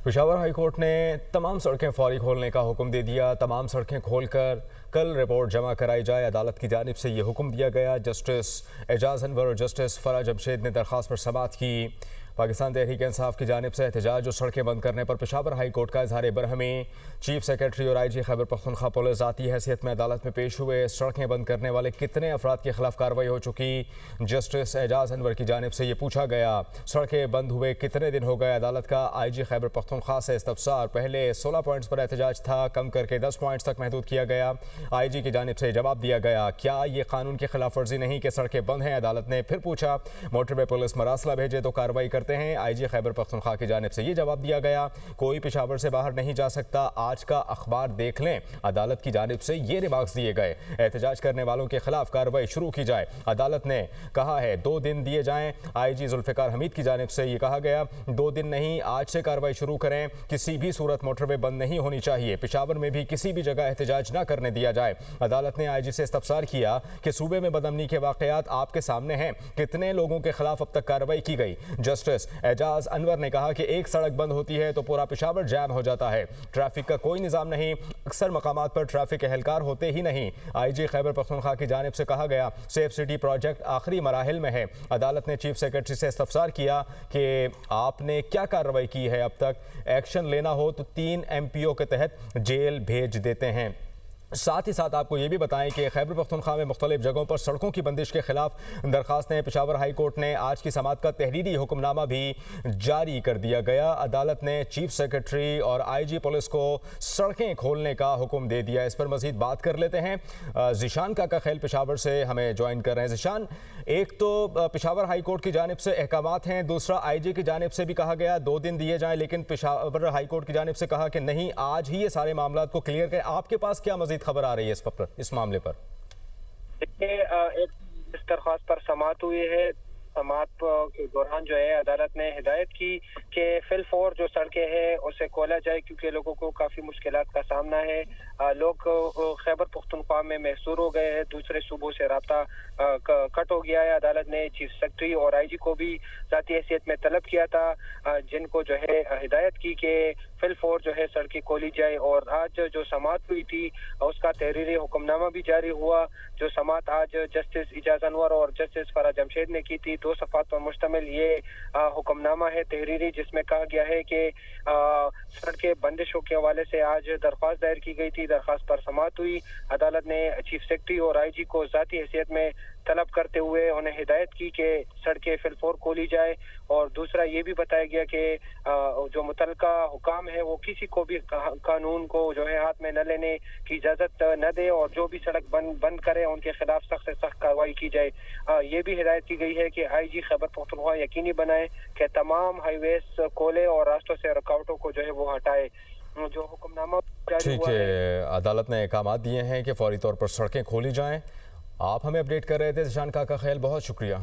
Peshawar high court نے تمام سڑکیں فوری کھولنے کا حکم دے دیا۔ تمام سڑکیں کھول کر کل رپورٹ جمع کرائی جائے۔ عدالت کی جانب سے یہ حکم دیا گیا۔ جسٹس اعجاز انور اور جسٹس فرح جمشید نے درخواست پر سماعت کی۔ پاکستان تحریک انصاف کی جانب سے احتجاج اور سڑکیں بند کرنے پر پشاور ہائی کورٹ کا اظہار برہمی۔ چیف سیکرٹری اور IG خیبر پختونخوا پولیس ذاتی حیثیت میں عدالت میں پیش ہوئے۔ سڑکیں بند کرنے والے کتنے افراد کے خلاف کارروائی ہو چکی؟ جسٹس اعجاز انور کی جانب سے یہ پوچھا گیا۔ سڑکیں بند ہوئے کتنے دن ہو گئے؟ عدالت کا IG خیبر پختونخوا سے استفسار۔ پہلے 16 پوائنٹس پر احتجاج تھا، کم کر کے 10 پوائنٹس تک محدود کیا گیا۔ IG کی جانب سے جواب دیا گیا، کیا یہ قانون کی خلاف ورزی نہیں کہ سڑکیں بند ہیں؟ عدالت نے پھر پوچھا، موٹر وے پولیس مراسلہ بھیجے تو کارروائی کرتے ہیں؟ IG خیبر پختونخوا کی جانب سے یہ جواب دیا گیا، کوئی پشاور سے باہر نہیں جا سکتا۔ آج کا اخبار دیکھ لیں۔ عدالت کی جانب سے یہ ریمارکس دیے گئے، احتجاج کرنے والوں کے خلاف کارروائی شروع کی جائے۔ عدالت نے کہا ہے 2 دن دیے جائیں۔ IG ذوالفقار حمید کی جانب سے یہ کہا گیا، 2 دن نہیں، آج سے کارروائی شروع کریں۔ کسی بھی صورت موٹر وے بند نہیں ہونی چاہیے۔ پشاور میں بھی کسی بھی جگہ احتجاج نہ کرنے دیا جائے۔ عدالت نے IG سے استفسار کیا کہ صوبے میں بدامنی کے واقعات آپ کے سامنے ہیں، کتنے لوگوں کے خلاف اب تک کارروائی کی گئی؟ جسٹس اعجاز انور نے کہا کہ ایک سڑک بند ہوتی ہے تو پورا پشاور جام ہو جاتا ہے۔ ٹریفک کا کوئی نظام نہیں، اکثر مقامات پر ٹریفک اہلکار ہوتے ہی نہیں۔ IG خیبر پختونخوا کی جانب سے کہا گیا، سیف سٹی پروجیکٹ آخری مراحل میں ہے۔ عدالت نے چیف سیکرٹری سے استفسار کیا کہ آپ نے کیا کارروائی کی ہے اب تک؟ ایکشن لینا ہو تو 3 MPO کے تحت جیل بھیج دیتے ہیں۔ ساتھ ہی ساتھ آپ کو یہ بھی بتائیں کہ خیبر پختونخوا میں مختلف جگہوں پر سڑکوں کی بندش کے خلاف درخواستیں پشاور ہائی کورٹ نے آج کی سماعت کا تحریری حکم نامہ بھی جاری کر دیا گیا۔ عدالت نے چیف سیکرٹری اور IG پولیس کو سڑکیں کھولنے کا حکم دے دیا۔ اس پر مزید بات کر لیتے ہیں، ذیشان کاکا خیل پشاور سے ہمیں جوائن کر رہے ہیں۔ ذیشان، ایک تو پشاور ہائی کورٹ کی جانب سے احکامات ہیں، دوسرا IG کی جانب سے بھی کہا گیا 2 دن دیے جائیں، لیکن پشاور ہائی کورٹ کی جانب سے کہا کہ نہیں، آج ہی یہ سارے معاملات کو کلیئر کریں۔ آپ کے پاس کیا مزید خبر آ رہی ہے اس معاملے پر؟ ایک درخواست پر سماعت ہوئی ہے۔ سماعت کے دوران جو ہے عدالت نے ہدایت کی کہ فی الفور جو سڑکیں ہیں اسے کھولا جائے، کیونکہ لوگوں کو کافی مشکلات کا سامنا ہے۔ لوگ خیبر پختونخوا میں محصور ہو گئے ہیں، دوسرے صوبوں سے رابطہ کٹ ہو گیا ہے۔ عدالت نے چیف سیکرٹری اور IG کو بھی ذاتی حیثیت میں طلب کیا تھا، جن کو جو ہے ہدایت کی کہ فی الفور جو ہے سڑکیں کھولی جائے۔ اور آج جو سماعت ہوئی تھی اس کا تحریری حکم نامہ بھی جاری ہوا۔ جو سماعت آج جسٹس اعجاز انور اور جسٹس فرح جمشید نے کی تھی، 2 صفحات پر مشتمل یہ حکم نامہ ہے تحریری، جس میں کہا گیا ہے کہ سڑکیں بندشوں کے حوالے سے آج درخواست دائر کی گئی تھی۔ درخواست پر سماعت ہوئی۔ عدالت نے چیف سیکرٹری اور IG کو ذاتی حیثیت میں طلب کرتے ہوئے انہیں ہدایت کی کہ سڑکیں فی الفور کھولی جائے، اور دوسرا یہ بھی بتایا گیا کہ جو متعلقہ حکام ہے وہ کسی کو بھی قانون کو جو ہے ہاتھ میں نہ لینے کی اجازت نہ دے، اور جو بھی سڑک بند کرے ان کے خلاف سخت سے سخت کارروائی کی جائے۔ یہ بھی ہدایت کی گئی ہے کہ IG خیبر پختونخوا یقینی بنائے کہ تمام ہائی ویز کھولے اور راستوں سے رکاوٹوں کو جو ہے وہ ہٹائے۔ جو حکم نامہ جاری ہوا ہے، عدالت نے احکامات دیے ہیں کہ فوری طور پر سڑکیں کھولی جائیں۔ آپ ہمیں اپڈیٹ کر رہے تھے ذیشان کاکا خیل، بہت شکریہ۔